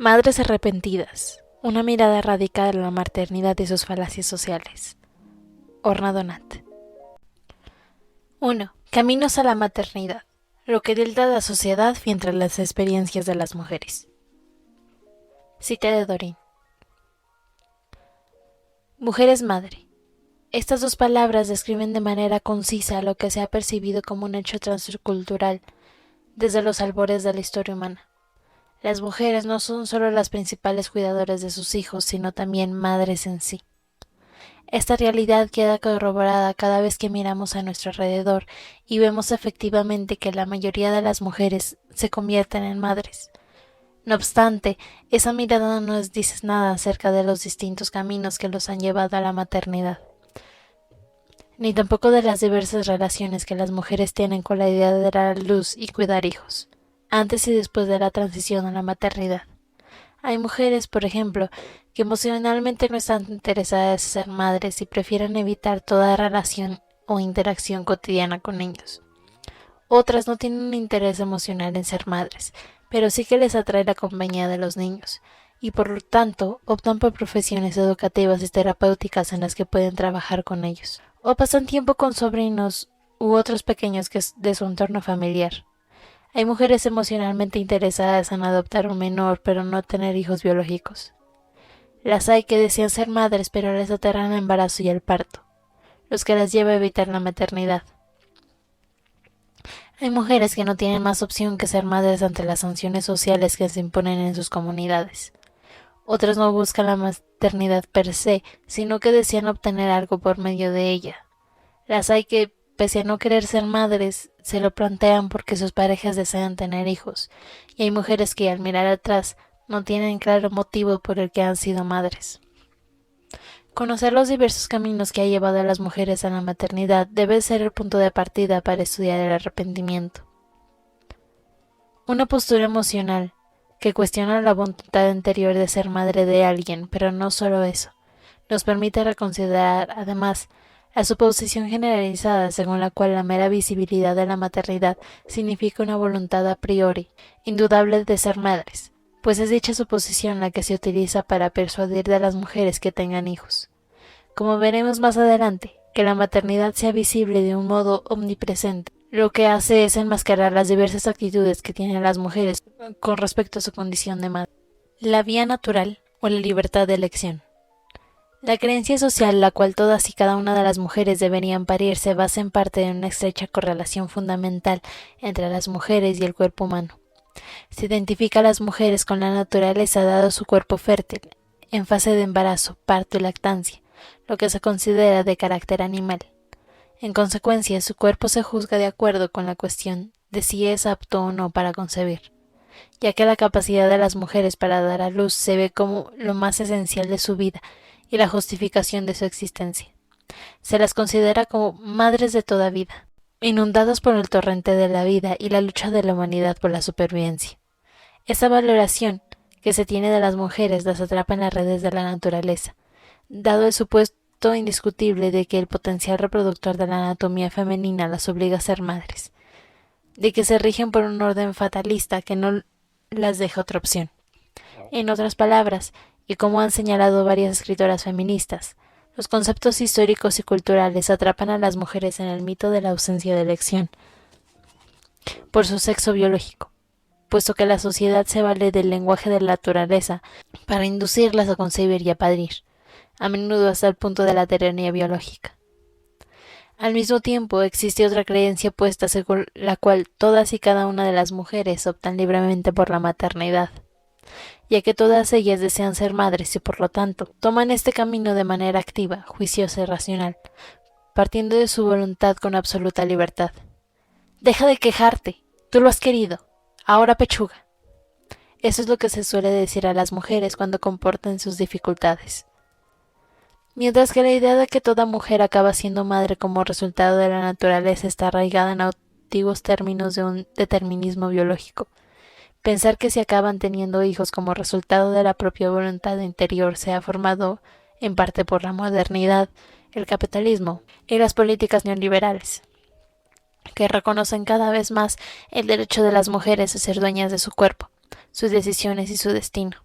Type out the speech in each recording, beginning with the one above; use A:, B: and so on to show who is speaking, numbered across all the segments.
A: Madres arrepentidas. Una mirada radical a la maternidad y sus falacias sociales. Orna Donat. 1. Caminos a la maternidad. Lo que dilda la sociedad mientras las experiencias de las mujeres. Cita de Dorin. Mujer es madre. Estas dos palabras describen de manera concisa lo que se ha percibido como un hecho transcultural desde los albores de la historia humana. Las mujeres no son solo las principales cuidadoras de sus hijos, sino también madres en sí. Esta realidad queda corroborada cada vez que miramos a nuestro alrededor y vemos efectivamente que la mayoría de las mujeres se convierten en madres. No obstante, esa mirada no nos dice nada acerca de los distintos caminos que los han llevado a la maternidad, ni tampoco de las diversas relaciones que las mujeres tienen con la idea de dar a luz y cuidar hijos, antes y después de la transición a la maternidad. Hay mujeres, por ejemplo, que emocionalmente no están interesadas en ser madres y prefieren evitar toda relación o interacción cotidiana con ellos. Otras no tienen un interés emocional en ser madres, pero sí que les atrae la compañía de los niños, y por lo tanto optan por profesiones educativas y terapéuticas en las que pueden trabajar con ellos, o pasan tiempo con sobrinos u otros pequeños de su entorno familiar. Hay mujeres emocionalmente interesadas en adoptar un menor, pero no tener hijos biológicos. Las hay que desean ser madres, pero les aterran el embarazo y el parto, los que las lleva a evitar la maternidad. Hay mujeres que no tienen más opción que ser madres ante las sanciones sociales que se imponen en sus comunidades. Otras no buscan la maternidad per se, sino que desean obtener algo por medio de ella. Las hay que, pese a no querer ser madres, se lo plantean porque sus parejas desean tener hijos, y hay mujeres que al mirar atrás no tienen claro motivo por el que han sido madres. Conocer los diversos caminos que ha llevado a las mujeres a la maternidad debe ser el punto de partida para estudiar el arrepentimiento. Una postura emocional que cuestiona la voluntad interior de ser madre de alguien, pero no solo eso, nos permite reconsiderar, además, la suposición generalizada según la cual la mera visibilidad de la maternidad significa una voluntad a priori, indudable de ser madres, pues es dicha suposición la que se utiliza para persuadir a las mujeres que tengan hijos. Como veremos más adelante, que la maternidad sea visible de un modo omnipresente, lo que hace es enmascarar las diversas actitudes que tienen las mujeres con respecto a su condición de madre. La vía natural o la libertad de elección. La creencia social, la cual todas y cada una de las mujeres deberían parir, se basa en parte en una estrecha correlación fundamental entre las mujeres y el cuerpo humano. Se identifica a las mujeres con la naturaleza dado su cuerpo fértil, en fase de embarazo, parto y lactancia, lo que se considera de carácter animal. En consecuencia, su cuerpo se juzga de acuerdo con la cuestión de si es apto o no para concebir, ya que la capacidad de las mujeres para dar a luz se ve como lo más esencial de su vida y la justificación de su existencia. Se las considera como madres de toda vida, inundadas por el torrente de la vida y la lucha de la humanidad por la supervivencia. Esa valoración que se tiene de las mujeres las atrapa en las redes de la naturaleza, dado el supuesto indiscutible de que el potencial reproductor de la anatomía femenina las obliga a ser madres, de que se rigen por un orden fatalista que no las deja otra opción. En otras palabras, y como han señalado varias escritoras feministas, los conceptos históricos y culturales atrapan a las mujeres en el mito de la ausencia de elección por su sexo biológico, puesto que la sociedad se vale del lenguaje de la naturaleza para inducirlas a concebir y a parir, a menudo hasta el punto de la tiranía biológica. Al mismo tiempo, existe otra creencia opuesta según la cual todas y cada una de las mujeres optan libremente por la maternidad, ya que todas ellas desean ser madres y por lo tanto toman este camino de manera activa, juiciosa y racional, partiendo de su voluntad con absoluta libertad. Deja de quejarte, tú lo has querido, ahora pechuga. Eso es lo que se suele decir a las mujeres cuando comportan sus dificultades. Mientras que la idea de que toda mujer acaba siendo madre como resultado de la naturaleza está arraigada en antiguos términos de un determinismo biológico. Pensar que se acaban teniendo hijos como resultado de la propia voluntad interior se ha formado en parte por la modernidad, el capitalismo y las políticas neoliberales, que reconocen cada vez más el derecho de las mujeres a ser dueñas de su cuerpo, sus decisiones y su destino.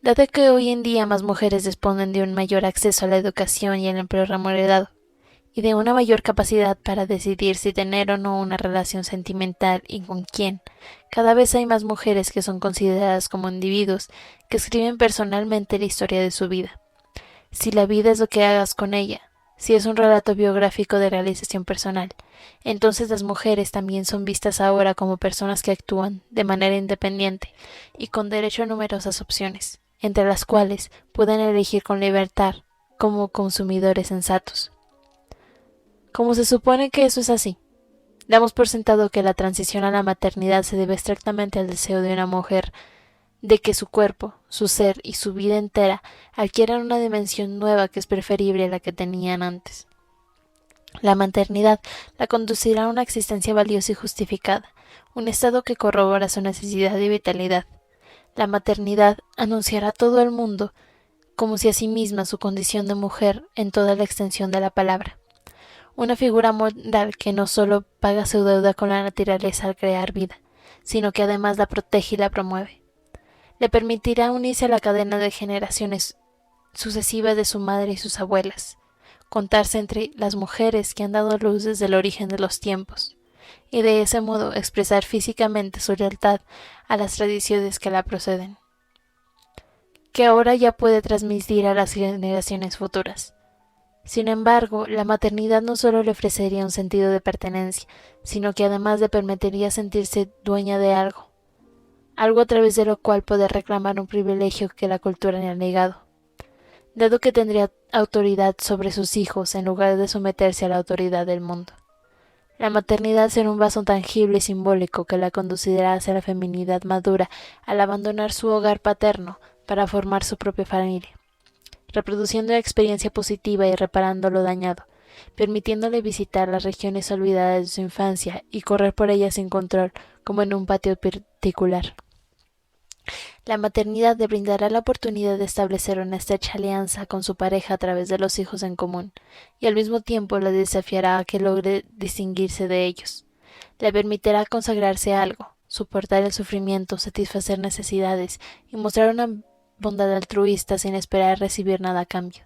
A: Dado que hoy en día más mujeres disponen de un mayor acceso a la educación y el empleo remunerado, y de una mayor capacidad para decidir si tener o no una relación sentimental y con quién, cada vez hay más mujeres que son consideradas como individuos que escriben personalmente la historia de su vida. Si la vida es lo que hagas con ella, si es un relato biográfico de realización personal, entonces las mujeres también son vistas ahora como personas que actúan de manera independiente y con derecho a numerosas opciones, entre las cuales pueden elegir con libertad como consumidores sensatos. Como se supone que eso es así, damos por sentado que la transición a la maternidad se debe estrictamente al deseo de una mujer de que su cuerpo, su ser y su vida entera adquieran una dimensión nueva que es preferible a la que tenían antes. La maternidad la conducirá a una existencia valiosa y justificada, un estado que corrobora su necesidad de vitalidad. La maternidad anunciará a todo el mundo como si a sí misma su condición de mujer en toda la extensión de la palabra. Una figura moral que no solo paga su deuda con la naturaleza al crear vida, sino que además la protege y la promueve. Le permitirá unirse a la cadena de generaciones sucesivas de su madre y sus abuelas, contarse entre las mujeres que han dado luz desde el origen de los tiempos, y de ese modo expresar físicamente su lealtad a las tradiciones que la proceden, que ahora ya puede transmitir a las generaciones futuras. Sin embargo, la maternidad no solo le ofrecería un sentido de pertenencia, sino que además le permitiría sentirse dueña de algo a través de lo cual poder reclamar un privilegio que la cultura le ha negado, dado que tendría autoridad sobre sus hijos en lugar de someterse a la autoridad del mundo. La maternidad será un vaso tangible y simbólico que la conducirá hacia la feminidad madura al abandonar su hogar paterno para formar su propia familia, reproduciendo la experiencia positiva y reparando lo dañado, permitiéndole visitar las regiones olvidadas de su infancia y correr por ellas sin control, como en un patio particular. La maternidad le brindará la oportunidad de establecer una estrecha alianza con su pareja a través de los hijos en común, y al mismo tiempo le desafiará a que logre distinguirse de ellos. Le permitirá consagrarse a algo, soportar el sufrimiento, satisfacer necesidades y mostrar una bondad altruista sin esperar recibir nada a cambio.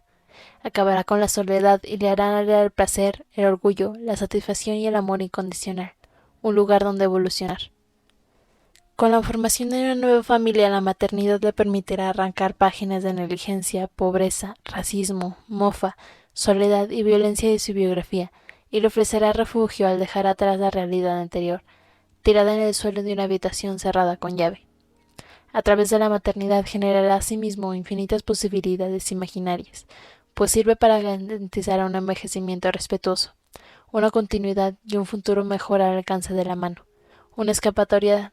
A: Acabará con la soledad y le hará hallar el placer, el orgullo, la satisfacción y el amor incondicional, un lugar donde evolucionar. Con la formación de una nueva familia, la maternidad le permitirá arrancar páginas de negligencia, pobreza, racismo, mofa, soledad y violencia de su biografía, y le ofrecerá refugio al dejar atrás la realidad anterior, tirada en el suelo de una habitación cerrada con llave. A través de la maternidad generará asimismo infinitas posibilidades imaginarias, pues sirve para garantizar un envejecimiento respetuoso, una continuidad y un futuro mejor al alcance de la mano, una escapatoria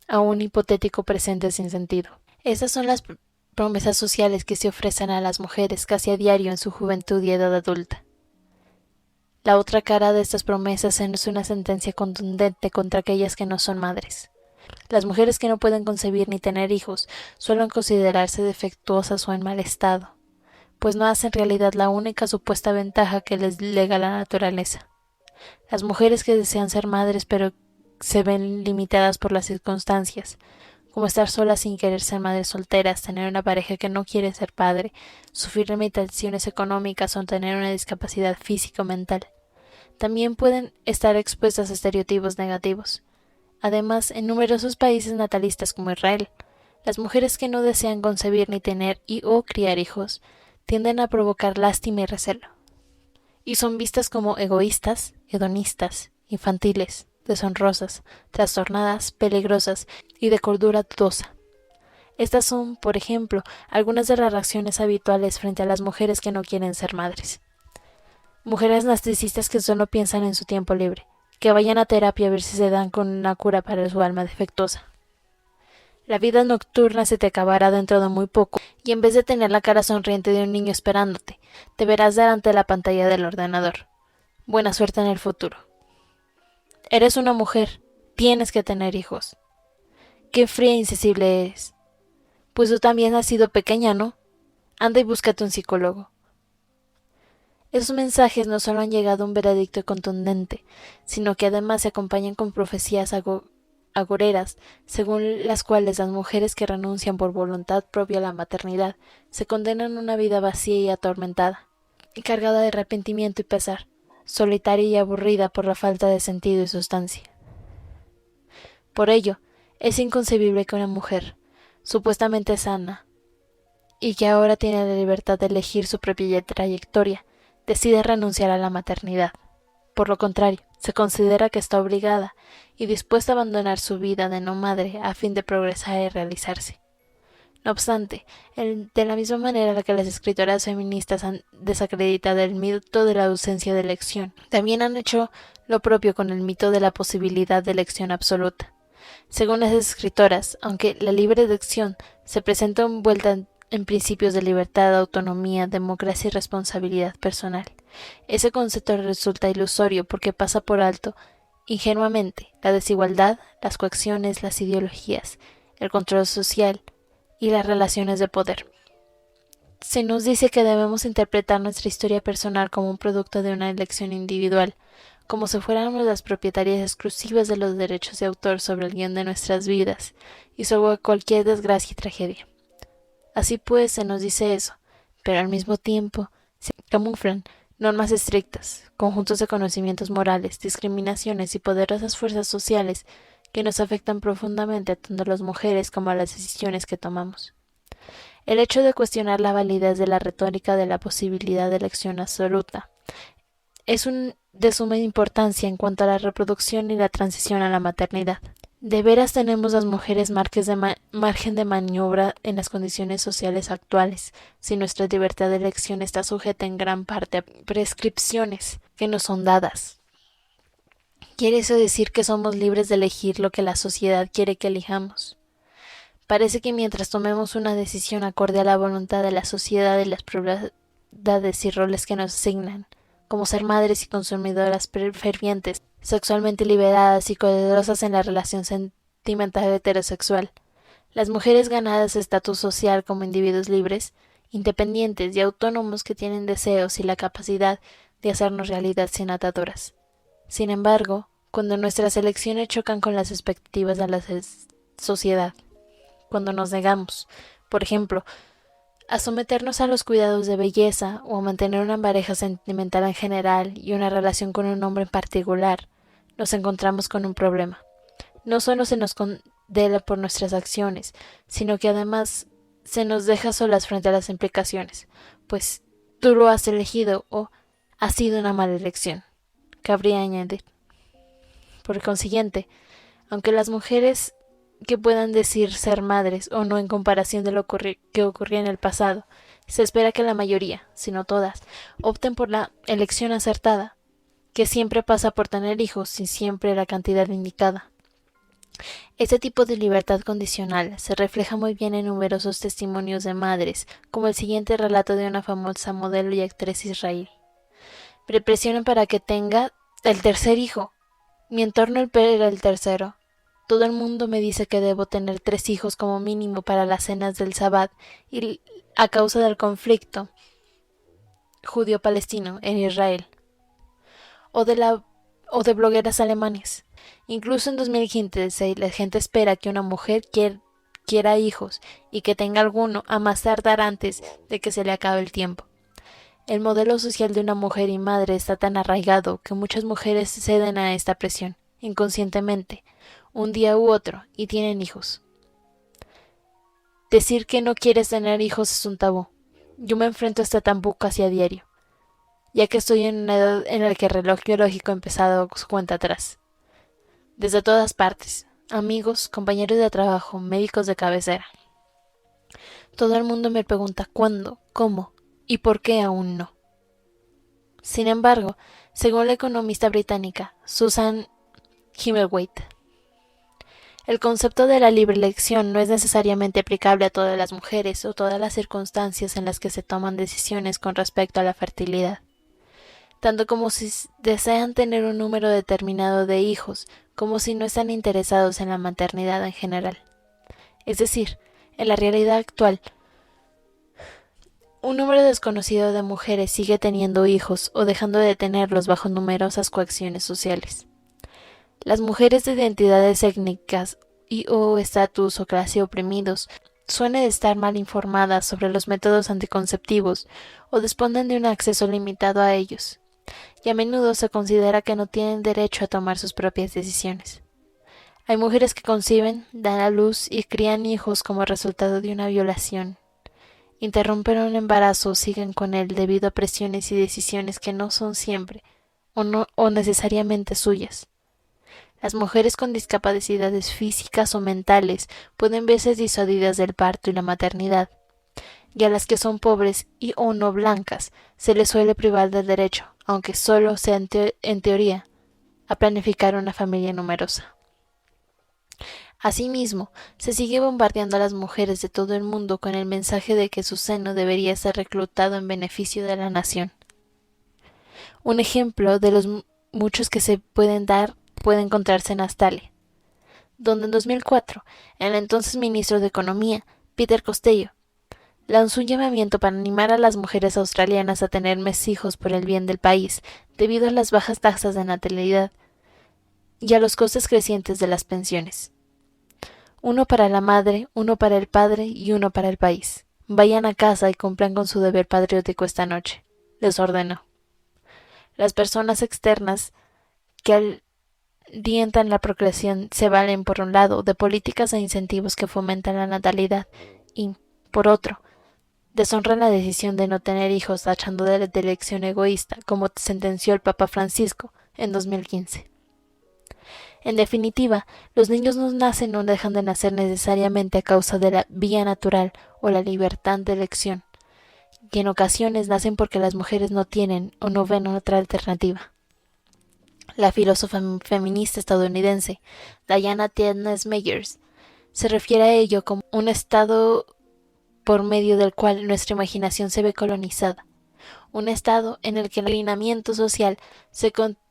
A: a un hipotético presente sin sentido. Estas son las promesas sociales que se ofrecen a las mujeres casi a diario en su juventud y edad adulta. La otra cara de estas promesas es una sentencia contundente contra aquellas que no son madres. Las mujeres que no pueden concebir ni tener hijos suelen considerarse defectuosas o en mal estado, pues no hacen realidad la única supuesta ventaja que les lega la naturaleza. Las mujeres que desean ser madres pero se ven limitadas por las circunstancias, como estar solas sin querer ser madres solteras, tener una pareja que no quiere ser padre, sufrir limitaciones económicas o tener una discapacidad física o mental. También pueden estar expuestas a estereotipos negativos. Además, en numerosos países natalistas como Israel, las mujeres que no desean concebir ni tener o criar hijos tienden a provocar lástima y recelo, y son vistas como egoístas, hedonistas, infantiles, deshonrosas, trastornadas, peligrosas y de cordura dudosa. Estas son, por ejemplo, algunas de las reacciones habituales frente a las mujeres que no quieren ser madres. Mujeres narcisistas que solo piensan en su tiempo libre, que vayan a terapia a ver si se dan con una cura para su alma defectuosa. La vida nocturna se te acabará dentro de muy poco, y en vez de tener la cara sonriente de un niño esperándote, te verás delante de la pantalla del ordenador. Buena suerte en el futuro. Eres una mujer, tienes que tener hijos. Qué fría e insensible eres. Pues tú también has sido pequeña, ¿no? Anda y búscate un psicólogo. Esos mensajes no solo han llegado a un veredicto contundente, sino que además se acompañan con profecías agoreras, según las cuales las mujeres que renuncian por voluntad propia a la maternidad se condenan a una vida vacía y atormentada, y cargada de arrepentimiento y pesar, solitaria y aburrida por la falta de sentido y sustancia. Por ello, es inconcebible que una mujer, supuestamente sana, y que ahora tiene la libertad de elegir su propia trayectoria, decida renunciar a la maternidad. Por lo contrario, se considera que está obligada y dispuesta a abandonar su vida de no madre a fin de progresar y realizarse. No obstante, de la misma manera que las escritoras feministas han desacreditado el mito de la ausencia de elección, también han hecho lo propio con el mito de la posibilidad de elección absoluta. Según las escritoras, aunque la libre elección se presenta envuelta en principios de libertad, autonomía, democracia y responsabilidad personal, ese concepto resulta ilusorio porque pasa por alto, ingenuamente, la desigualdad, las coacciones, las ideologías, el control social y las relaciones de poder. Se nos dice que debemos interpretar nuestra historia personal como un producto de una elección individual, como si fuéramos las propietarias exclusivas de los derechos de autor sobre el guión de nuestras vidas y sobre cualquier desgracia y tragedia. Así pues, se nos dice eso, pero al mismo tiempo se camuflan normas estrictas, conjuntos de conocimientos morales, discriminaciones y poderosas fuerzas sociales que nos afectan profundamente tanto a las mujeres como a las decisiones que tomamos. El hecho de cuestionar la validez de la retórica de la posibilidad de elección absoluta es de suma importancia en cuanto a la reproducción y la transición a la maternidad. ¿De veras tenemos las mujeres margen de maniobra en las condiciones sociales actuales, si nuestra libertad de elección está sujeta en gran parte a prescripciones que nos son dadas? ¿Quiere eso decir que somos libres de elegir lo que la sociedad quiere que elijamos? Parece que mientras tomemos una decisión acorde a la voluntad de la sociedad y las prioridades y roles que nos asignan, como ser madres y consumidoras fervientes, sexualmente liberadas y poderosas en la relación sentimental heterosexual, las mujeres ganadas estatus social como individuos libres, independientes y autónomos que tienen deseos y la capacidad de hacernos realidad sin ataduras. Sin embargo, cuando nuestras elecciones chocan con las expectativas de la sociedad, cuando nos negamos, por ejemplo, a someternos a los cuidados de belleza o a mantener una pareja sentimental en general y una relación con un hombre en particular, nos encontramos con un problema. No solo se nos condena por nuestras acciones, sino que además se nos deja solas frente a las implicaciones, pues tú lo has elegido o ha sido una mala elección, cabría añadir. Por consiguiente, aunque las mujeres que puedan decir ser madres o no en comparación de lo que ocurría en el pasado, se espera que la mayoría, si no todas, opten por la elección acertada, que siempre pasa por tener hijos y siempre la cantidad indicada. Este tipo de libertad condicional se refleja muy bien en numerosos testimonios de madres, como el siguiente relato de una famosa modelo y actriz israelí. Me presionan para que tenga el tercer hijo. Mi entorno era el tercero. Todo el mundo me dice que debo tener 3 hijos como mínimo para las cenas del Sabbat y a causa del conflicto judío-palestino en Israel, o de blogueras alemanes. Incluso en 2015 la gente espera que una mujer quiera hijos y que tenga alguno a más tardar antes de que se le acabe el tiempo. El modelo social de una mujer y madre está tan arraigado que muchas mujeres ceden a esta presión, inconscientemente, un día u otro, y tienen hijos. Decir que no quieres tener hijos es un tabú. Yo me enfrento a este tabú casi a diario, ya que estoy en una edad en la que el reloj biológico ha empezado su cuenta atrás. Desde todas partes, amigos, compañeros de trabajo, médicos de cabecera. Todo el mundo me pregunta cuándo, cómo y por qué aún no. Sin embargo, según la economista británica Susan Himmelwaite, el concepto de la libre elección no es necesariamente aplicable a todas las mujeres o todas las circunstancias en las que se toman decisiones con respecto a la fertilidad, tanto como si desean tener un número determinado de hijos, como si no están interesados en la maternidad en general. Es decir, en la realidad actual, un número desconocido de mujeres sigue teniendo hijos o dejando de tenerlos bajo numerosas coacciones sociales. Las mujeres de identidades étnicas y o estatus o clase oprimidos suelen estar mal informadas sobre los métodos anticonceptivos o disponen de un acceso limitado a ellos, y a menudo se considera que no tienen derecho a tomar sus propias decisiones. Hay mujeres que conciben, dan a luz y crían hijos como resultado de una violación. Interrumpen un embarazo o siguen con él debido a presiones y decisiones que no son siempre o necesariamente suyas. Las mujeres con discapacidades físicas o mentales pueden verse disuadidas del parto y la maternidad, y a las que son pobres y o no blancas se les suele privar del derecho, aunque solo sea en teoría, a planificar una familia numerosa. Asimismo, se sigue bombardeando a las mujeres de todo el mundo con el mensaje de que su seno debería ser reclutado en beneficio de la nación. Un ejemplo de los muchos que se pueden dar puede encontrarse en Australia, donde en 2004 el entonces ministro de Economía, Peter Costello, lanzó un llamamiento para animar a las mujeres australianas a tener más hijos por el bien del país, debido a las bajas tasas de natalidad y a los costes crecientes de las pensiones. Uno para la madre, uno para el padre y uno para el país. Vayan a casa y cumplan con su deber patriótico esta noche, les ordenó. Las personas externas que alientan la procreación se valen, por un lado, de políticas e incentivos que fomentan la natalidad y, por otro, deshonran la decisión de no tener hijos tachando de elección egoísta, como sentenció el Papa Francisco en 2015. En definitiva, los niños no nacen o dejan de nacer necesariamente a causa de la vía natural o la libertad de elección, y en ocasiones nacen porque las mujeres no tienen o no ven otra alternativa. La filósofa feminista estadounidense Diana Tienes Meyers se refiere a ello como un estado por medio del cual nuestra imaginación se ve colonizada, un estado en el que el alineamiento social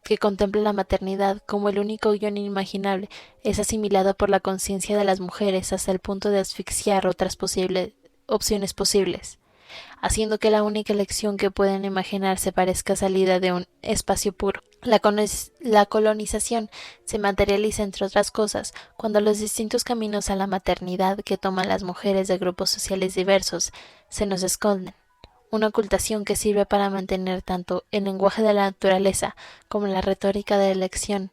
A: que contempla la maternidad como el único guión inimaginable es asimilado por la conciencia de las mujeres hasta el punto de asfixiar otras opciones posibles, haciendo que la única elección que pueden imaginarse parezca salida de un espacio puro. La colonización se materializa, entre otras cosas, cuando los distintos caminos a la maternidad que toman las mujeres de grupos sociales diversos se nos esconden, una ocultación que sirve para mantener tanto el lenguaje de la naturaleza como la retórica de la elección,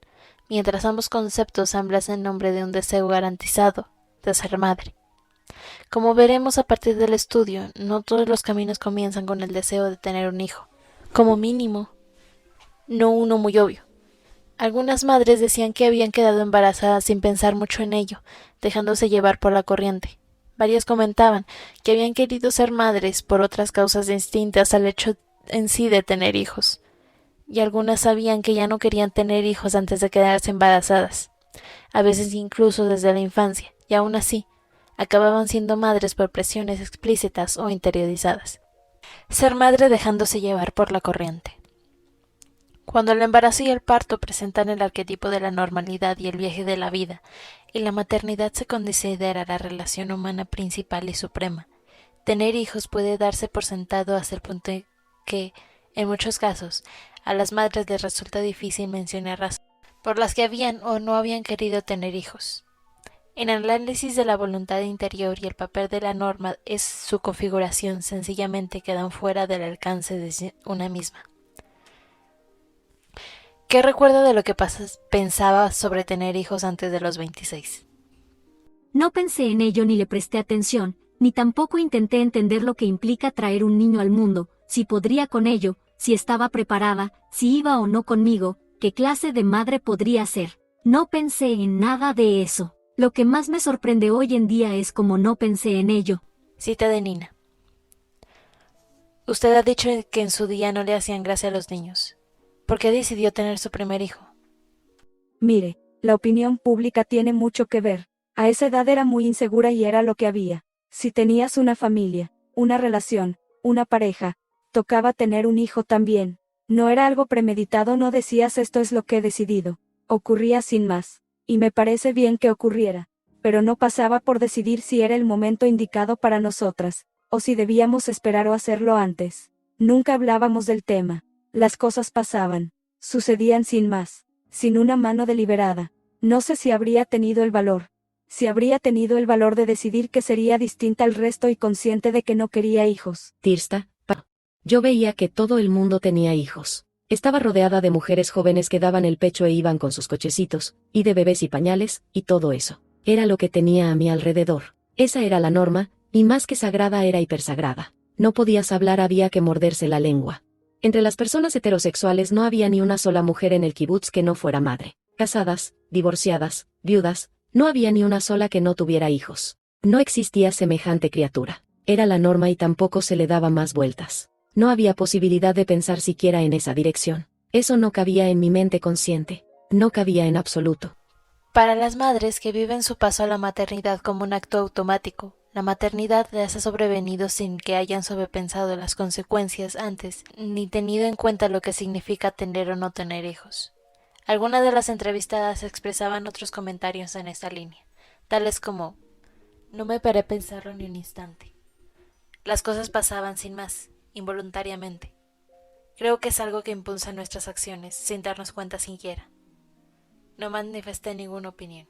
A: mientras ambos conceptos hablan en nombre de un deseo garantizado de ser madre. Como veremos a partir del estudio, no todos los caminos comienzan con el deseo de tener un hijo, como mínimo, no uno muy obvio. Algunas madres decían que habían quedado embarazadas sin pensar mucho en ello, dejándose llevar por la corriente. Varias comentaban que habían querido ser madres por otras causas distintas al hecho en sí de tener hijos, y algunas sabían que ya no querían tener hijos antes de quedarse embarazadas, a veces incluso desde la infancia, y aún así, acababan siendo madres por presiones explícitas o interiorizadas. Ser madre dejándose llevar por la corriente. Cuando el embarazo y el parto presentan el arquetipo de la normalidad y el viaje de la vida, y la maternidad se considera la relación humana principal y suprema, tener hijos puede darse por sentado hasta el punto en que, en muchos casos, a las madres les resulta difícil mencionar razones por las que habían o no habían querido tener hijos. En el análisis de la voluntad interior y el papel de la norma es su configuración sencillamente quedan fuera del alcance de una misma. ¿Qué recuerda de lo que pensaba sobre tener hijos antes de los 26?
B: No pensé en ello ni le presté atención, ni tampoco intenté entender lo que implica traer un niño al mundo, si podría con ello, si estaba preparada, si iba o no conmigo, qué clase de madre podría ser. No pensé en nada de eso. Lo que más me sorprende hoy en día es cómo no pensé en ello.
A: Cita de Nina. Usted ha dicho que en su día no le hacían gracia a los niños. ¿Por qué decidió tener su primer hijo?
C: Mire, la opinión pública tiene mucho que ver. A esa edad era muy insegura y era lo que había. Si tenías una familia, una relación, una pareja, tocaba tener un hijo también. No era algo premeditado, no decías esto es lo que he decidido. Ocurría sin más. Y me parece bien que ocurriera. Pero no pasaba por decidir si era el momento indicado para nosotras, o si debíamos esperar o hacerlo antes. Nunca hablábamos del tema. Las cosas pasaban. Sucedían sin más. Sin una mano deliberada. No sé si habría tenido el valor. Si habría tenido el valor de decidir que sería distinta al resto y consciente de que no quería hijos.
D: Tirsta, yo veía que todo el mundo tenía hijos. Estaba rodeada de mujeres jóvenes que daban el pecho e iban con sus cochecitos, y de bebés y pañales, y todo eso. Era lo que tenía a mi alrededor. Esa era la norma, y más que sagrada era hipersagrada. No podías hablar, había que morderse la lengua. Entre las personas heterosexuales no había ni una sola mujer en el kibutz que no fuera madre. Casadas, divorciadas, viudas, no había ni una sola que no tuviera hijos. No existía semejante criatura. Era la norma y tampoco se le daba más vueltas. No había posibilidad de pensar siquiera en esa dirección. Eso no cabía en mi mente consciente. No cabía en absoluto.
A: Para las madres que viven su paso a la maternidad como un acto automático, la maternidad les ha sobrevenido sin que hayan sobrepensado las consecuencias antes, ni tenido en cuenta lo que significa tener o no tener hijos. Algunas de las entrevistadas expresaban otros comentarios en esta línea, tales como: no me paré a pensarlo ni un instante. Las cosas pasaban sin más, involuntariamente. Creo que es algo que impulsa nuestras acciones, sin darnos cuenta siquiera. No manifesté ninguna opinión.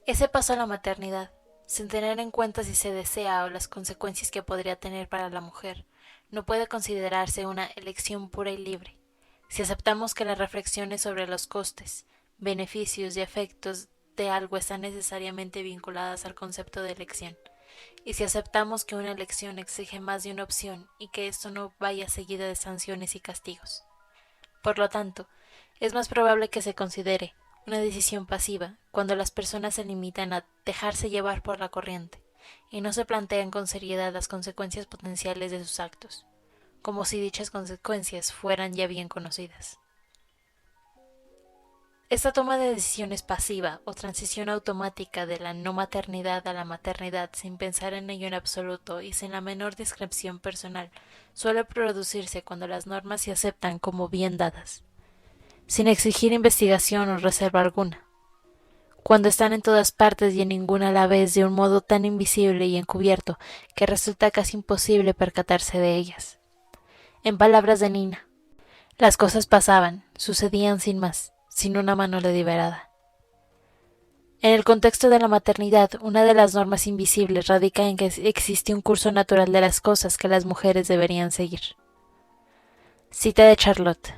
A: Ese paso a la maternidad, sin tener en cuenta si se desea o las consecuencias que podría tener para la mujer, no puede considerarse una elección pura y libre. Si aceptamos que las reflexiones sobre los costes, beneficios y efectos de algo están necesariamente vinculadas al concepto de elección, y si aceptamos que una elección exige más de una opción y que esto no vaya seguido de sanciones y castigos. Por lo tanto, es más probable que se considere una decisión pasiva cuando las personas se limitan a dejarse llevar por la corriente y no se plantean con seriedad las consecuencias potenciales de sus actos, como si dichas consecuencias fueran ya bien conocidas. Esta toma de decisiones pasiva o transición automática de la no maternidad a la maternidad sin pensar en ello en absoluto y sin la menor descripción personal suele producirse cuando las normas se aceptan como bien dadas, sin exigir investigación o reserva alguna, cuando están en todas partes y en ninguna a la vez de un modo tan invisible y encubierto que resulta casi imposible percatarse de ellas. En palabras de Nina, las cosas pasaban, sucedían sin más, sin una mano deliberada. En el contexto de la maternidad, una de las normas invisibles radica en que existe un curso natural de las cosas que las mujeres deberían seguir. Cita de Charlotte.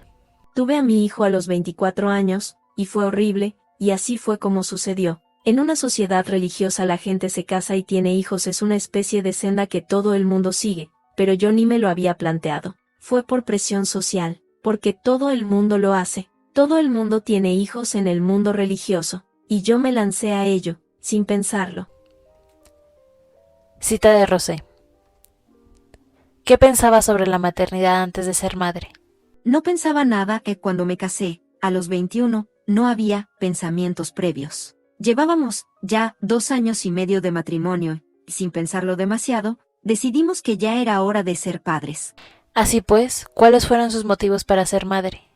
D: Tuve a mi hijo a los 24 años, y fue horrible, y así fue como sucedió. En una sociedad religiosa la gente se casa y tiene hijos, es una especie de senda que todo el mundo sigue, pero yo ni me lo había planteado. Fue por presión social, porque todo el mundo lo hace. Todo el mundo tiene hijos en el mundo religioso, y yo me lancé a ello, sin pensarlo.
A: Cita de Rosé. ¿Qué pensaba sobre la maternidad antes de ser madre?
E: No pensaba nada que cuando me casé, a los 21, no había pensamientos previos. Llevábamos ya 2 años y medio de matrimonio, y sin pensarlo demasiado, decidimos que ya era hora de ser padres.
A: Así pues, ¿cuáles fueron sus motivos para ser madre?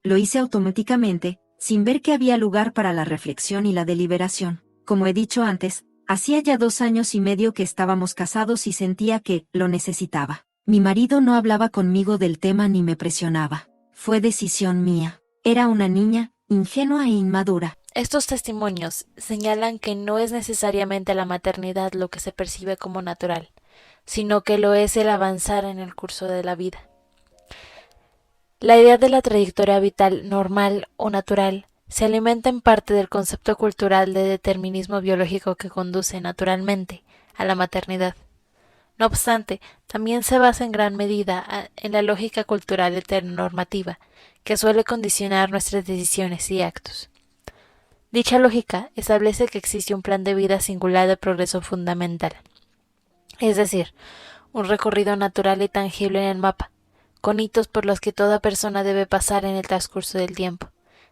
E: Lo hice automáticamente, sin ver que había lugar para la reflexión y la deliberación. Como he dicho antes, hacía ya 2 años y medio que estábamos casados y sentía que lo necesitaba. Mi marido no hablaba conmigo del tema ni me presionaba. Fue decisión mía. Era una niña, ingenua e inmadura.
A: Estos testimonios señalan que no es necesariamente la maternidad lo que se percibe como natural, sino que lo es el avanzar en el curso de la vida. La idea de la trayectoria vital normal o natural se alimenta en parte del concepto cultural de determinismo biológico que conduce naturalmente a la maternidad. No obstante, también se basa en gran medida en la lógica cultural heteronormativa, que suele condicionar nuestras decisiones y actos. Dicha lógica establece que existe un plan de vida singular de progreso fundamental, es decir, un recorrido natural y tangible en el mapa, con hitos por los que toda persona debe pasar en el transcurso del tiempo,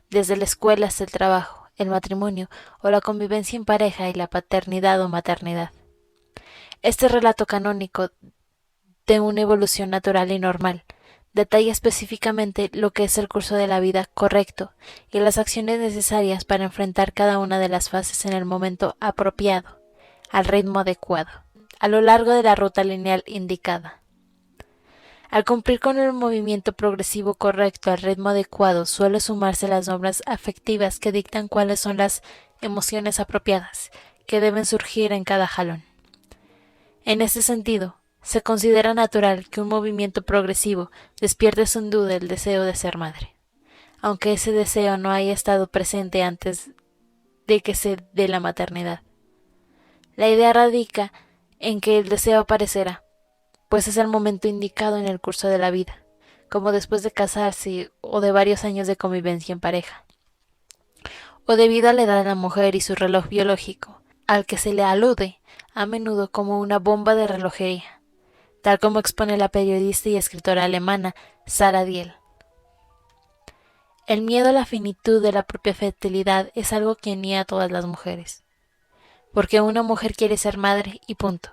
A: desde la escuela hasta el trabajo, el matrimonio o la convivencia en pareja y la paternidad o maternidad. Este relato canónico de una evolución natural y normal detalla específicamente lo que es el curso de la vida correcto y las acciones necesarias para enfrentar cada una de las fases en el momento apropiado, al ritmo adecuado, a lo largo de la ruta lineal indicada. Al cumplir con el movimiento progresivo correcto al ritmo adecuado, suele sumarse las normas afectivas que dictan cuáles son las emociones apropiadas que deben surgir en cada jalón. En este sentido, se considera natural que un movimiento progresivo despierte sin duda el deseo de ser madre, aunque ese deseo no haya estado presente antes de que se dé la maternidad. La idea radica en que el deseo aparecerá, pues es el momento indicado en el curso de la vida, como después de casarse o de varios años de convivencia en pareja, o debido a la edad de la mujer y su reloj biológico, al que se le alude a menudo como una bomba de relojería, tal como expone la periodista y escritora alemana Sarah Diel. El miedo a la finitud de la propia fertilidad es algo que unía a todas las mujeres, porque una mujer quiere ser madre y punto.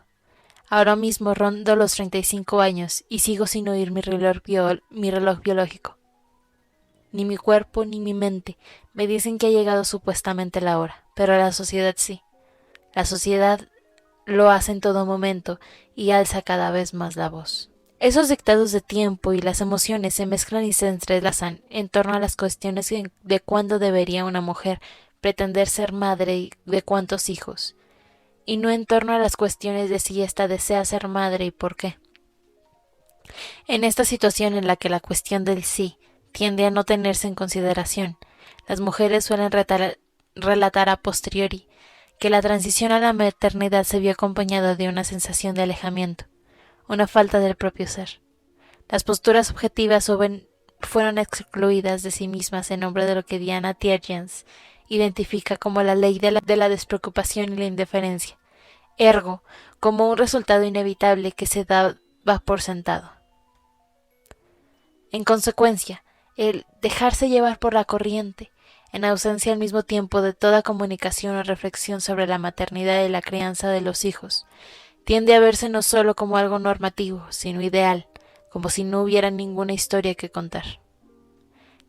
A: Ahora mismo rondo los 35 años y sigo sin oír mi reloj biológico. Ni mi cuerpo ni mi mente me dicen que ha llegado supuestamente la hora, pero la sociedad sí. La sociedad lo hace en todo momento y alza cada vez más la voz. Esos dictados de tiempo y las emociones se mezclan y se entrelazan en torno a las cuestiones de cuándo debería una mujer pretender ser madre y de cuántos hijos, y no en torno a las cuestiones de si ésta desea ser madre y por qué. En esta situación en la que la cuestión del sí tiende a no tenerse en consideración, las mujeres suelen relatar a posteriori que la transición a la maternidad se vio acompañada de una sensación de alejamiento, una falta del propio ser. Las posturas objetivas fueron excluidas de sí mismas en nombre de lo que Diana Tierjens identifica como la ley de la despreocupación y la indiferencia, ergo, como un resultado inevitable que se daba por sentado. En consecuencia, el dejarse llevar por la corriente, en ausencia al mismo tiempo de toda comunicación o reflexión sobre la maternidad y la crianza de los hijos, tiende a verse no solo como algo normativo, sino ideal, como si no hubiera ninguna historia que contar.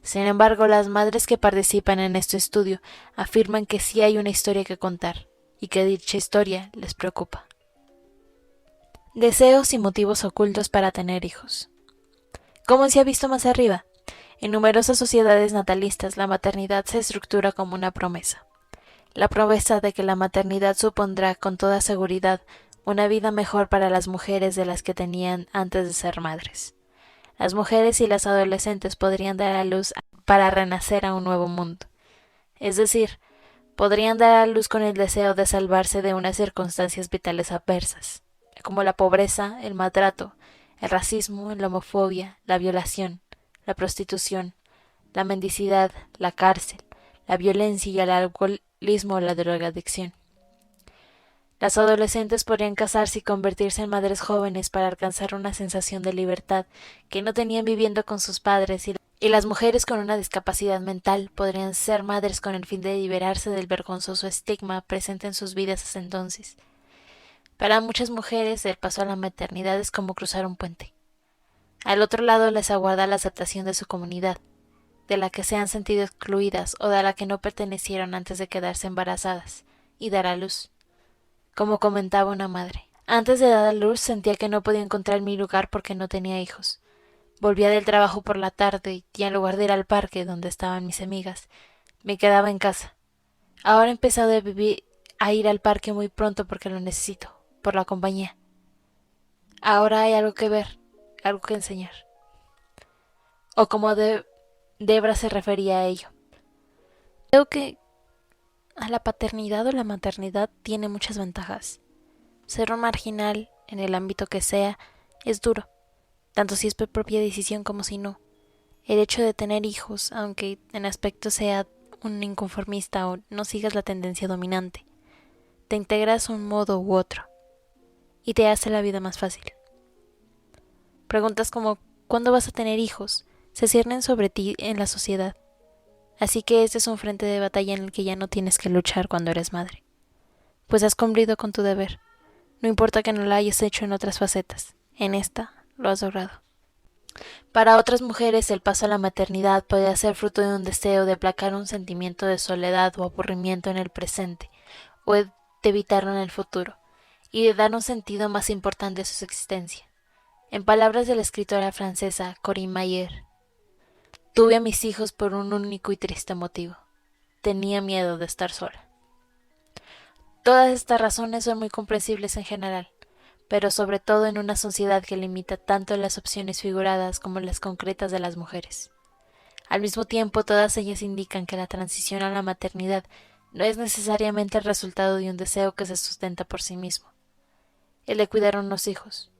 A: Sin embargo, las madres que participan en este estudio afirman que sí hay una historia que contar, y que dicha historia les preocupa. Deseos y motivos ocultos para tener hijos. Como se ha visto más arriba, en numerosas sociedades natalistas la maternidad se estructura como una promesa. La promesa de que la maternidad supondrá con toda seguridad una vida mejor para las mujeres de las que tenían antes de ser madres. Las mujeres y las adolescentes podrían dar a luz para renacer a un nuevo mundo. Es decir, podrían dar a luz con el deseo de salvarse de unas circunstancias vitales adversas, como la pobreza, el maltrato, el racismo, la homofobia, la violación, la prostitución, la mendicidad, la cárcel, la violencia y el alcoholismo o la drogadicción. Las adolescentes podrían casarse y convertirse en madres jóvenes para alcanzar una sensación de libertad que no tenían viviendo con sus padres, y las mujeres con una discapacidad mental podrían ser madres con el fin de liberarse del vergonzoso estigma presente en sus vidas hasta entonces. Para muchas mujeres el paso a la maternidad es como cruzar un puente. Al otro lado les aguarda la aceptación de su comunidad, de la que se han sentido excluidas o de la que no pertenecieron antes de quedarse embarazadas y dar a luz. Como comentaba una madre, antes de dar a luz sentía que no podía encontrar mi lugar porque no tenía hijos. Volvía del trabajo por la tarde y en lugar de ir al parque donde estaban mis amigas, me quedaba en casa. Ahora he empezado a ir al parque muy pronto porque lo necesito, por la compañía. Ahora hay algo que ver, algo que enseñar. O como Debra se refería a ello. Creo que a la paternidad o la maternidad tiene muchas ventajas. Ser un marginal, en el ámbito que sea, es duro, tanto si es por propia decisión como si no. El hecho de tener hijos, aunque en aspecto sea un inconformista o no sigas la tendencia dominante, te integras un modo u otro y te hace la vida más fácil. Preguntas como ¿cuándo vas a tener hijos? Se ciernen sobre ti en la sociedad. Así que este es un frente de batalla en el que ya no tienes que luchar cuando eres madre, pues has cumplido con tu deber. No importa que no lo hayas hecho en otras facetas, en esta lo has logrado. Para otras mujeres el paso a la maternidad puede ser fruto de un deseo de aplacar un sentimiento de soledad o aburrimiento en el presente, o de evitarlo en el futuro, y de dar un sentido más importante a su existencia. En palabras de la escritora francesa Corinne Mayer, tuve a mis hijos por un único y triste motivo. Tenía miedo de estar sola. Todas estas razones son muy comprensibles en general, pero sobre todo en una sociedad que limita tanto las opciones figuradas como las concretas de las mujeres. Al mismo tiempo, todas ellas indican que la transición a la maternidad no es necesariamente el resultado de un deseo que se sustenta por sí mismo, el de cuidar a unos hijos,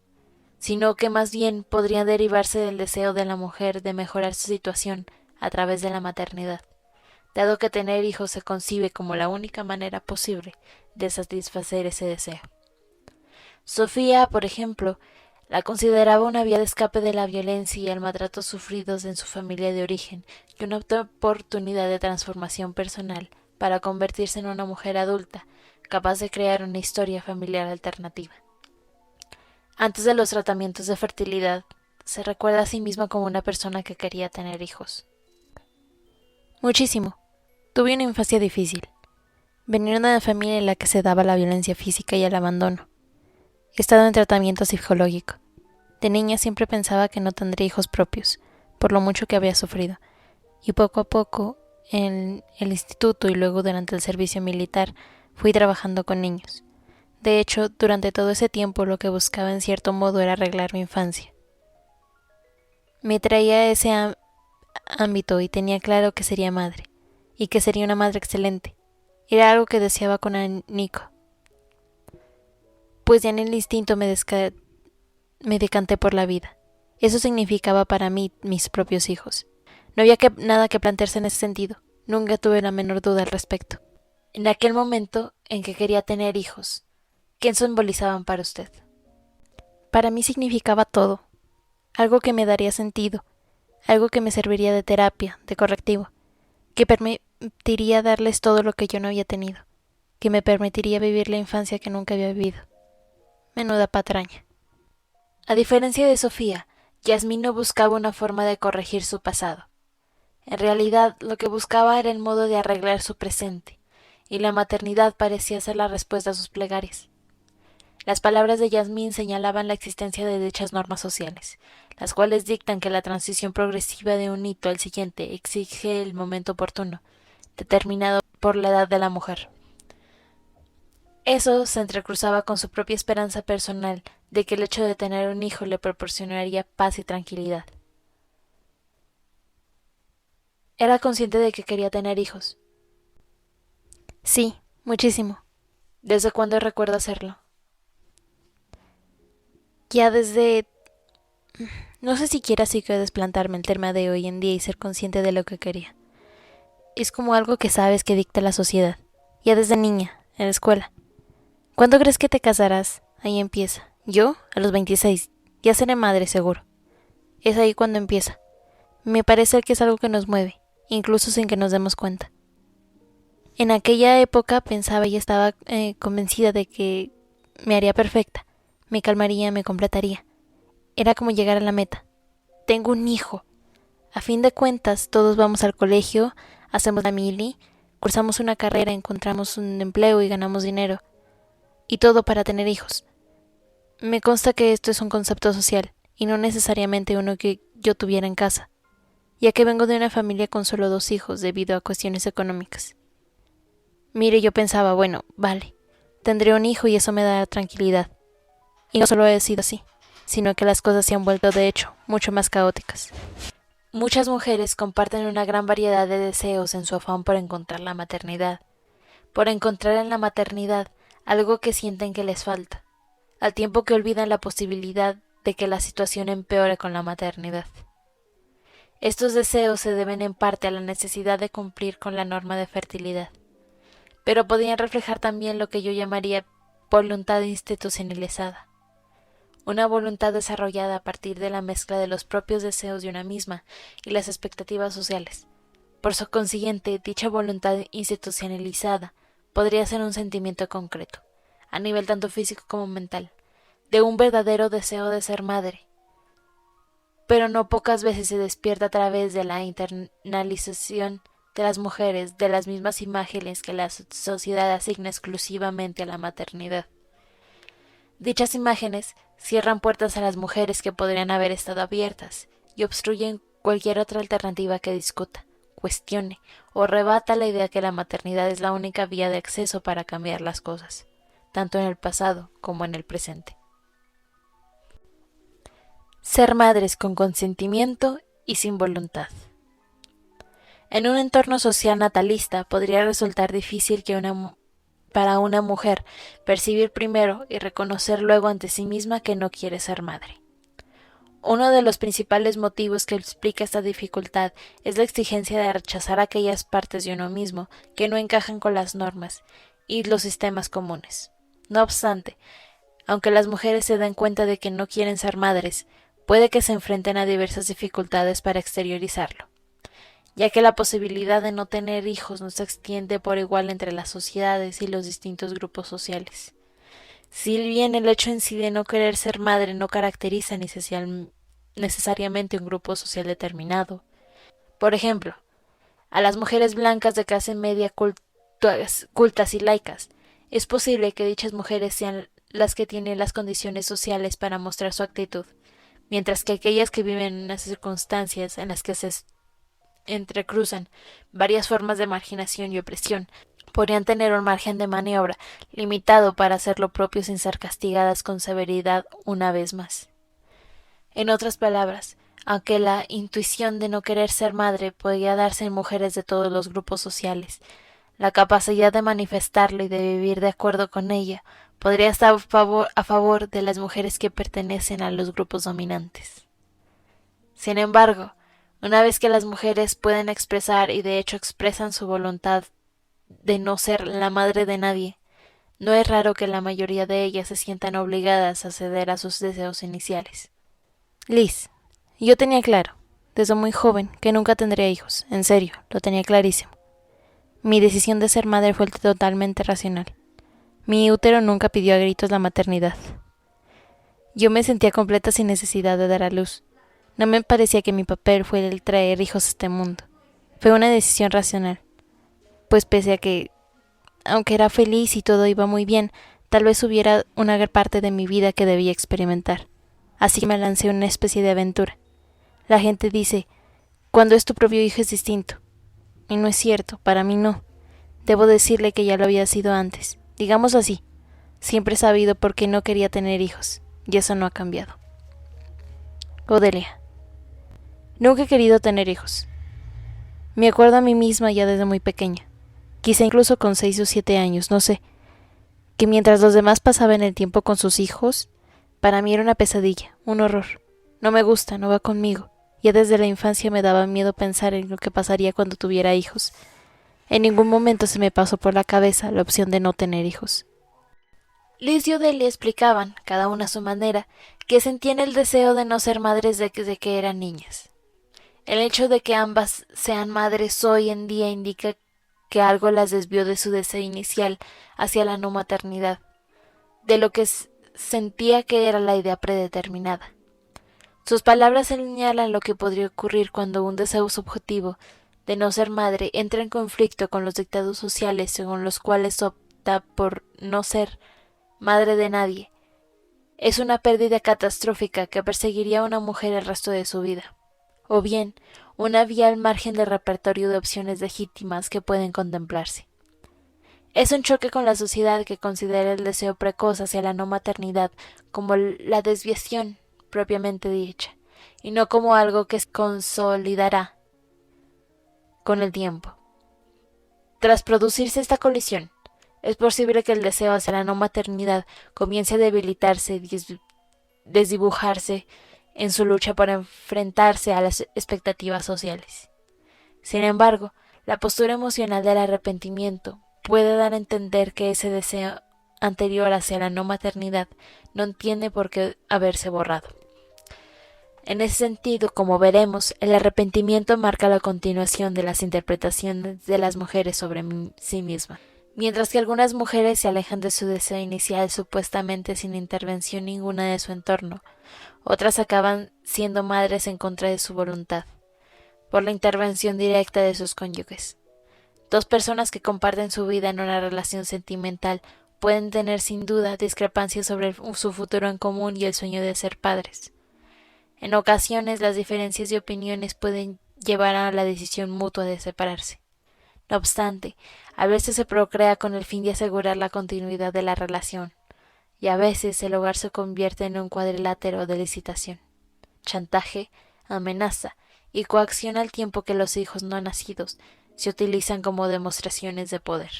A: sino que más bien podría derivarse del deseo de la mujer de mejorar su situación a través de la maternidad, dado que tener hijos se concibe como la única manera posible de satisfacer ese deseo. Sofía, por ejemplo, la consideraba una vía de escape de la violencia y el maltrato sufridos en su familia de origen y una oportunidad de transformación personal para convertirse en una mujer adulta, capaz de crear una historia familiar alternativa. Antes de los tratamientos de fertilidad, se recuerda a sí misma como una persona que quería tener hijos. Muchísimo. Tuve una infancia difícil. Venía de una familia en la que se daba la violencia física y el abandono. He estado en tratamiento psicológico. De niña siempre pensaba que no tendría hijos propios, por lo mucho que había sufrido, y poco a poco, en el instituto y luego durante el servicio militar, fui trabajando con niños. De hecho, durante todo ese tiempo lo que buscaba en cierto modo era arreglar mi infancia. Me traía a ese ámbito y tenía claro que sería madre, y que sería una madre excelente. Era algo que deseaba con Nico. Pues ya en el instinto me decanté por la vida. Eso significaba para mí mis propios hijos. No había nada que plantearse en ese sentido. Nunca tuve la menor duda al respecto. En aquel momento en que quería tener hijos, ¿qué simbolizaban para usted? Para mí significaba todo. Algo que me daría sentido. Algo que me serviría de terapia, de correctivo. Que permitiría darles todo lo que yo no había tenido. Que me permitiría vivir la infancia que nunca había vivido. Menuda patraña. A diferencia de Sofía, Yasmín no buscaba una forma de corregir su pasado. En realidad, lo que buscaba era el modo de arreglar su presente, y la maternidad parecía ser la respuesta a sus plegarias. Las palabras de Yasmín señalaban la existencia de dichas normas sociales, las cuales dictan que la transición progresiva de un hito al siguiente exige el momento oportuno, determinado por la edad de la mujer. Eso se entrecruzaba con su propia esperanza personal de que el hecho de tener un hijo le proporcionaría paz y tranquilidad. Era consciente de que quería tener hijos. Sí, muchísimo. ¿Desde cuándo recuerdo hacerlo? Ya desde... No sé siquiera si quiero desplantarme el tema de hoy en día y ser consciente de lo que quería. Es como algo que sabes que dicta la sociedad. Ya desde niña, en la escuela. ¿Cuándo crees que te casarás? Ahí empieza. Yo, a los 26. Ya seré madre, seguro. Es ahí cuando empieza. Me parece que es algo que nos mueve, incluso sin que nos demos cuenta. En aquella época pensaba y estaba convencida de que me haría perfecta, me calmaría, me completaría. Era como llegar a la meta. Tengo un hijo. A fin de cuentas, todos vamos al colegio, hacemos la mili, cursamos una carrera, encontramos un empleo y ganamos dinero. Y todo para tener hijos. Me consta que esto es un concepto social, y no necesariamente uno que yo tuviera en casa, ya que vengo de una familia con solo 2 hijos debido a cuestiones económicas. Mire, yo pensaba, bueno, vale, tendré un hijo y eso me dará tranquilidad. Y no solo ha sido así, sino que las cosas se han vuelto de hecho mucho más caóticas. Muchas mujeres comparten una gran variedad de deseos en su afán por encontrar la maternidad, por encontrar en la maternidad algo que sienten que les falta, al tiempo que olvidan la posibilidad de que la situación empeore con la maternidad. Estos deseos se deben en parte a la necesidad de cumplir con la norma de fertilidad, pero podrían reflejar también lo que yo llamaría voluntad institucionalizada, una voluntad desarrollada a partir de la mezcla de los propios deseos de una misma y las expectativas sociales. Por su consiguiente, dicha voluntad institucionalizada podría ser un sentimiento concreto, a nivel tanto físico como mental, de un verdadero deseo de ser madre, pero no pocas veces se despierta a través de la internalización de las mujeres de las mismas imágenes que la sociedad asigna exclusivamente a la maternidad. Dichas imágenes cierran puertas a las mujeres que podrían haber estado abiertas y obstruyen cualquier otra alternativa que discuta, cuestione o rebata la idea que la maternidad es la única vía de acceso para cambiar las cosas, tanto en el pasado como en el presente. Ser madres con consentimiento y sin voluntad. En un entorno social natalista podría resultar difícil para una mujer percibir primero y reconocer luego ante sí misma que no quiere ser madre. Uno de los principales motivos que explica esta dificultad es la exigencia de rechazar aquellas partes de uno mismo que no encajan con las normas y los sistemas comunes. No obstante, aunque las mujeres se den cuenta de que no quieren ser madres, puede que se enfrenten a diversas dificultades para exteriorizarlo, ya que la posibilidad de no tener hijos no se extiende por igual entre las sociedades y los distintos grupos sociales. Si bien el hecho en sí de no querer ser madre no caracteriza necesariamente un grupo social determinado. Por ejemplo, a las mujeres blancas de clase media cultas y laicas, es posible que dichas mujeres sean las que tienen las condiciones sociales para mostrar su actitud, mientras que aquellas que viven en unas circunstancias en las que se entrecruzan varias formas de marginación y opresión, podrían tener un margen de maniobra limitado para hacer lo propio sin ser castigadas con severidad una vez más. En otras palabras, aunque la intuición de no querer ser madre podría darse en mujeres de todos los grupos sociales, la capacidad de manifestarlo y de vivir de acuerdo con ella podría estar a favor de las mujeres que pertenecen a los grupos dominantes. Sin embargo, una vez que las mujeres pueden expresar y de hecho expresan su voluntad de no ser la madre de nadie, no es raro que la mayoría de ellas se sientan obligadas a ceder a sus deseos iniciales. Liz, yo tenía claro, desde muy joven, que nunca tendría hijos, en serio, lo tenía clarísimo. Mi decisión de ser madre fue totalmente racional. Mi útero nunca pidió a gritos la maternidad. Yo me sentía completa sin necesidad de dar a luz. No me parecía que mi papel fuera el traer hijos a este mundo. Fue una decisión racional. Pues pese a que, aunque era feliz y todo iba muy bien, tal vez hubiera una gran parte de mi vida que debía experimentar. Así que me lancé una especie de aventura. La gente dice, cuando es tu propio hijo es distinto. Y no es cierto, para mí no. Debo decirle que ya lo había sido antes. Digamos así, siempre he sabido por qué no quería tener hijos, y eso no ha cambiado. Odelia. Nunca he querido tener hijos. Me acuerdo a mí misma ya desde muy pequeña, quizá incluso con 6 o 7 años, no sé, que mientras los demás pasaban el tiempo con sus hijos, para mí era una pesadilla, un horror. No me gusta, no va conmigo. Ya desde la infancia me daba miedo pensar en lo que pasaría cuando tuviera hijos. En ningún momento se me pasó por la cabeza la opción de no tener hijos. Liz y Odelia explicaban, cada una a su manera, que sentían el deseo de no ser madres desde que eran niñas. El hecho de que ambas sean madres hoy en día indica que algo las desvió de su deseo inicial hacia la no maternidad, de lo que sentía que era la idea predeterminada. Sus palabras señalan lo que podría ocurrir cuando un deseo subjetivo de no ser madre entra en conflicto con los dictados sociales según los cuales opta por no ser madre de nadie. Es una pérdida catastrófica que perseguiría a una mujer el resto de su vida, o bien una vía al margen del repertorio de opciones legítimas que pueden contemplarse. Es un choque con la sociedad que considera el deseo precoz hacia la no maternidad como la desviación propiamente dicha, y no como algo que se consolidará con el tiempo. Tras producirse esta colisión, es posible que el deseo hacia la no maternidad comience a debilitarse y desdibujarse en su lucha por enfrentarse a las expectativas sociales. Sin embargo, la postura emocional del arrepentimiento puede dar a entender que ese deseo anterior hacia la no maternidad no tiene por qué haberse borrado. En ese sentido, como veremos, el arrepentimiento marca la continuación de las interpretaciones de las mujeres sobre sí mismas. Mientras que algunas mujeres se alejan de su deseo inicial supuestamente sin intervención ninguna de su entorno, otras acaban siendo madres en contra de su voluntad, por la intervención directa de sus cónyuges. Dos personas que comparten su vida en una relación sentimental pueden tener sin duda discrepancias sobre su futuro en común y el sueño de ser padres. En ocasiones las diferencias de opiniones pueden llevar a la decisión mutua de separarse. No obstante, a veces se procrea con el fin de asegurar la continuidad de la relación, y a veces el hogar se convierte en un cuadrilátero de licitación, chantaje, amenaza y coacción al tiempo que los hijos no nacidos se utilizan como demostraciones de poder.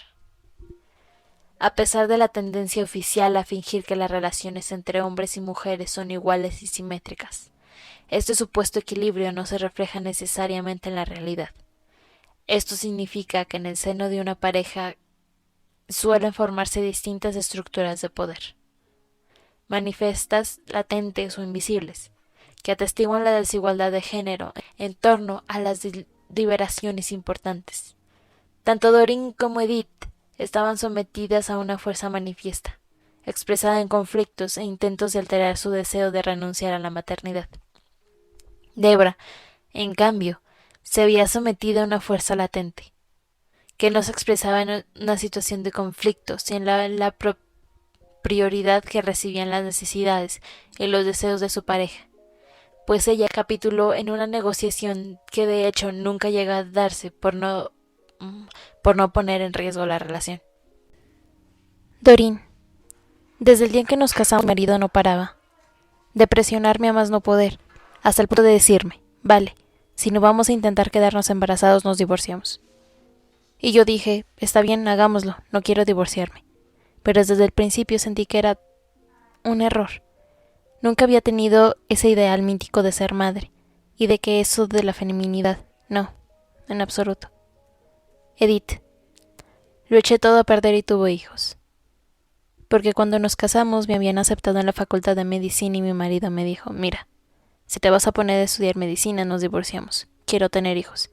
A: A pesar de la tendencia oficial a fingir que las relaciones entre hombres y mujeres son iguales y simétricas, este supuesto equilibrio no se refleja necesariamente en la realidad. Esto significa que en el seno de una pareja suelen formarse distintas estructuras de poder, manifiestas, latentes o invisibles, que atestiguan la desigualdad de género en torno a las deliberaciones importantes. Tanto Doreen como Edith estaban sometidas a una fuerza manifiesta, expresada en conflictos e intentos de alterar su deseo de renunciar a la maternidad. Debra, en cambio, se había sometido a una fuerza latente, que no se expresaba en una situación de conflicto, sino en la prioridad que recibían las necesidades y los deseos de su pareja, pues ella capituló en una negociación que de hecho nunca llegó a darse por no poner en riesgo la relación.
F: Doreen, desde el día en que nos casamos mi marido no paraba de presionarme a más no poder, hasta el punto de decirme, vale, si no vamos a intentar quedarnos embarazados nos divorciamos. Y yo dije, está bien, hagámoslo, no quiero divorciarme. Pero desde el principio sentí que era un error. Nunca había tenido ese ideal mítico de ser madre, y de que eso de la feminidad, no, en absoluto. Edith, lo eché todo a perder y tuvo hijos. Porque cuando nos casamos me habían aceptado en la facultad de medicina y mi marido me dijo, mira, si te vas a poner a estudiar medicina nos divorciamos, quiero tener hijos.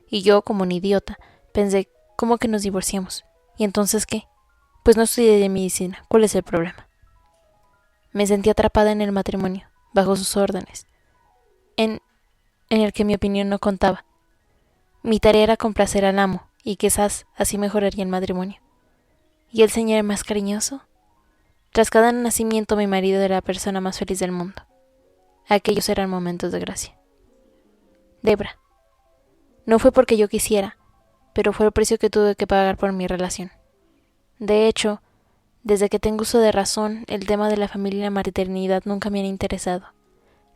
F: Y yo, como un idiota, pensé, ¿cómo que nos divorciamos? ¿Y entonces qué? Pues no estudié medicina, ¿cuál es el problema? Me sentí atrapada en el matrimonio, bajo sus órdenes, en el que mi opinión no contaba. Mi tarea era complacer al amo, y quizás así mejoraría el matrimonio. ¿Y el señor más cariñoso? Tras cada nacimiento mi marido era la persona más feliz del mundo. Aquellos eran momentos de gracia. Debra, no fue porque yo quisiera, pero fue el precio que tuve que pagar por mi relación. De hecho, desde que tengo uso de razón, el tema de la familia y la maternidad nunca me han interesado.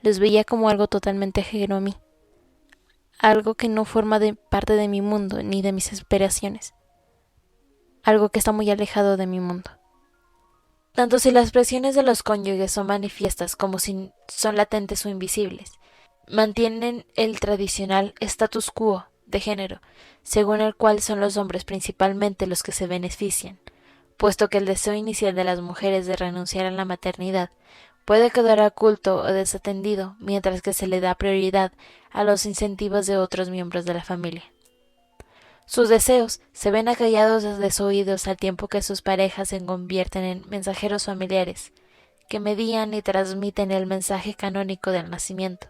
F: Los veía como algo totalmente ajeno a mí, algo que no forma parte de mi mundo ni de mis aspiraciones, algo que está muy alejado de mi mundo. Tanto si las presiones de los cónyuges son manifiestas como si son latentes o invisibles, mantienen el tradicional status quo de género, según el cual son los hombres principalmente los que se benefician, puesto que el deseo inicial de las mujeres de renunciar a la maternidad puede quedar oculto o desatendido, mientras que se le da prioridad a los incentivos de otros miembros de la familia. Sus deseos se ven acallados o desoídos al tiempo que sus parejas se convierten en mensajeros familiares, que median y transmiten el mensaje canónico del nacimiento.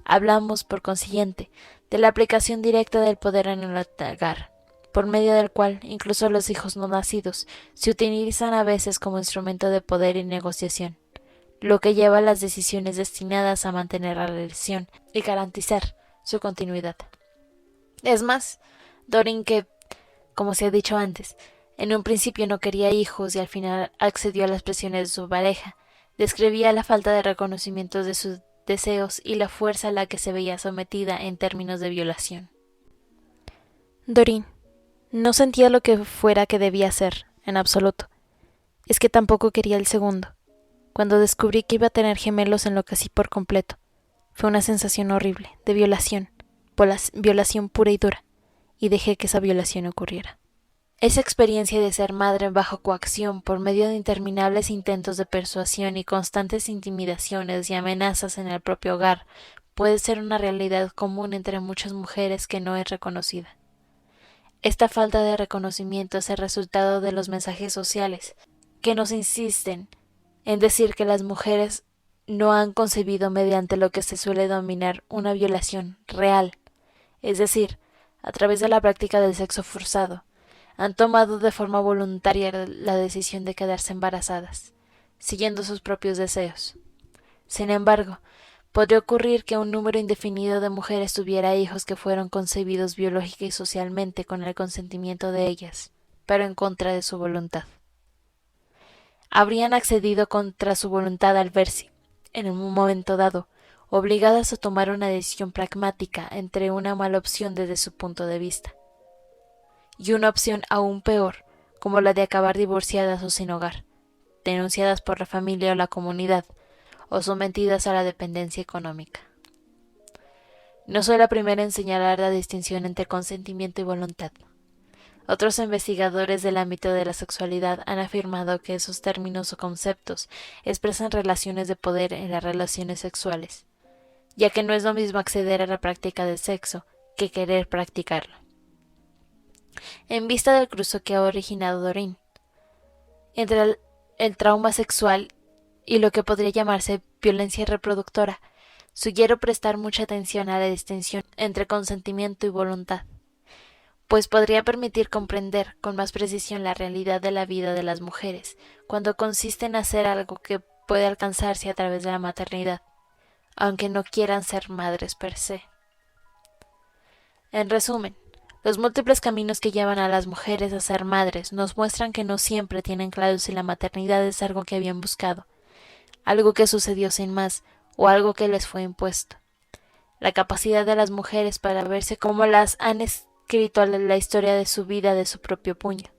F: Hablamos, por consiguiente, de la aplicación directa del poder en el hogar, por medio del cual incluso los hijos no nacidos se utilizan a veces como instrumento de poder y negociación, lo que lleva a las decisiones destinadas a mantener la relación y garantizar su continuidad. Es más, Doreen, que, como se ha dicho antes, en un principio no quería hijos y al final accedió a las presiones de su pareja, describía la falta de reconocimiento de sus deseos y la fuerza a la que se veía sometida en términos de violación. Doreen, no sentía lo que fuera que debía hacer, en absoluto. Es que tampoco quería el segundo. Cuando descubrí que iba a tener gemelos enloquecí por completo. Fue una sensación horrible, de violación pura y dura, y dejé que esa violación ocurriera. Esa experiencia de ser madre bajo coacción por medio de interminables intentos de persuasión y constantes intimidaciones y amenazas en el propio hogar puede ser una realidad común entre muchas mujeres que no es reconocida. Esta falta de reconocimiento es el resultado de los mensajes sociales, que nos insisten en decir que las mujeres no han concebido mediante lo que se suele denominar una violación real, es decir, a través de la práctica del sexo forzado,
A: han tomado de forma voluntaria la decisión de quedarse embarazadas, siguiendo sus propios deseos. Sin embargo, podría ocurrir que un número indefinido de mujeres tuviera hijos que fueron concebidos biológica y socialmente con el consentimiento de ellas, pero en contra de su voluntad. Habrían accedido contra su voluntad al verse, en un momento dado, obligadas a tomar una decisión pragmática entre una mala opción desde su punto de vista y una opción aún peor, como la de acabar divorciadas o sin hogar, denunciadas por la familia o la comunidad, o sometidas a la dependencia económica. No soy la primera en señalar la distinción entre consentimiento y voluntad. Otros investigadores del ámbito de la sexualidad han afirmado que esos términos o conceptos expresan relaciones de poder en las relaciones sexuales, ya que no es lo mismo acceder a la práctica del sexo que querer practicarlo. En vista del cruce que ha originado Doreen entre el trauma sexual y lo que podría llamarse violencia reproductora, sugiero prestar mucha atención a la distinción entre consentimiento y voluntad, pues podría permitir comprender con más precisión la realidad de la vida de las mujeres cuando consiste en hacer algo que puede alcanzarse a través de la maternidad, aunque no quieran ser madres per se. En resumen, los múltiples caminos que llevan a las mujeres a ser madres nos muestran que no siempre tienen claro si la maternidad es algo que habían buscado, algo que sucedió sin más, o algo que les fue impuesto. La capacidad de las mujeres para verse como las han escrito la historia de su vida de su propio puño,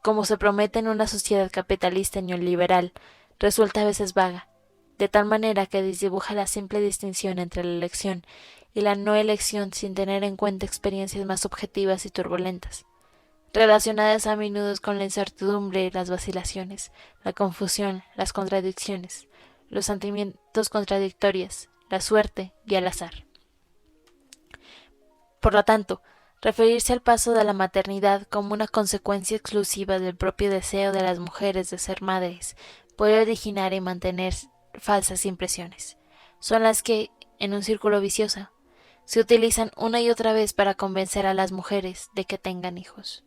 A: como se promete en una sociedad capitalista neoliberal, resulta a veces vaga, de tal manera que desdibuja la simple distinción entre la elección y la no elección sin tener en cuenta experiencias más objetivas y turbulentas, relacionadas a menudo con la incertidumbre y las vacilaciones, la confusión, las contradicciones, los sentimientos contradictorios, la suerte y el azar. Por lo tanto, referirse al paso de la maternidad como una consecuencia exclusiva del propio deseo de las mujeres de ser madres puede originar y mantener falsas impresiones. Son las que, en un círculo vicioso, se utilizan una y otra vez para convencer a las mujeres de que tengan hijos.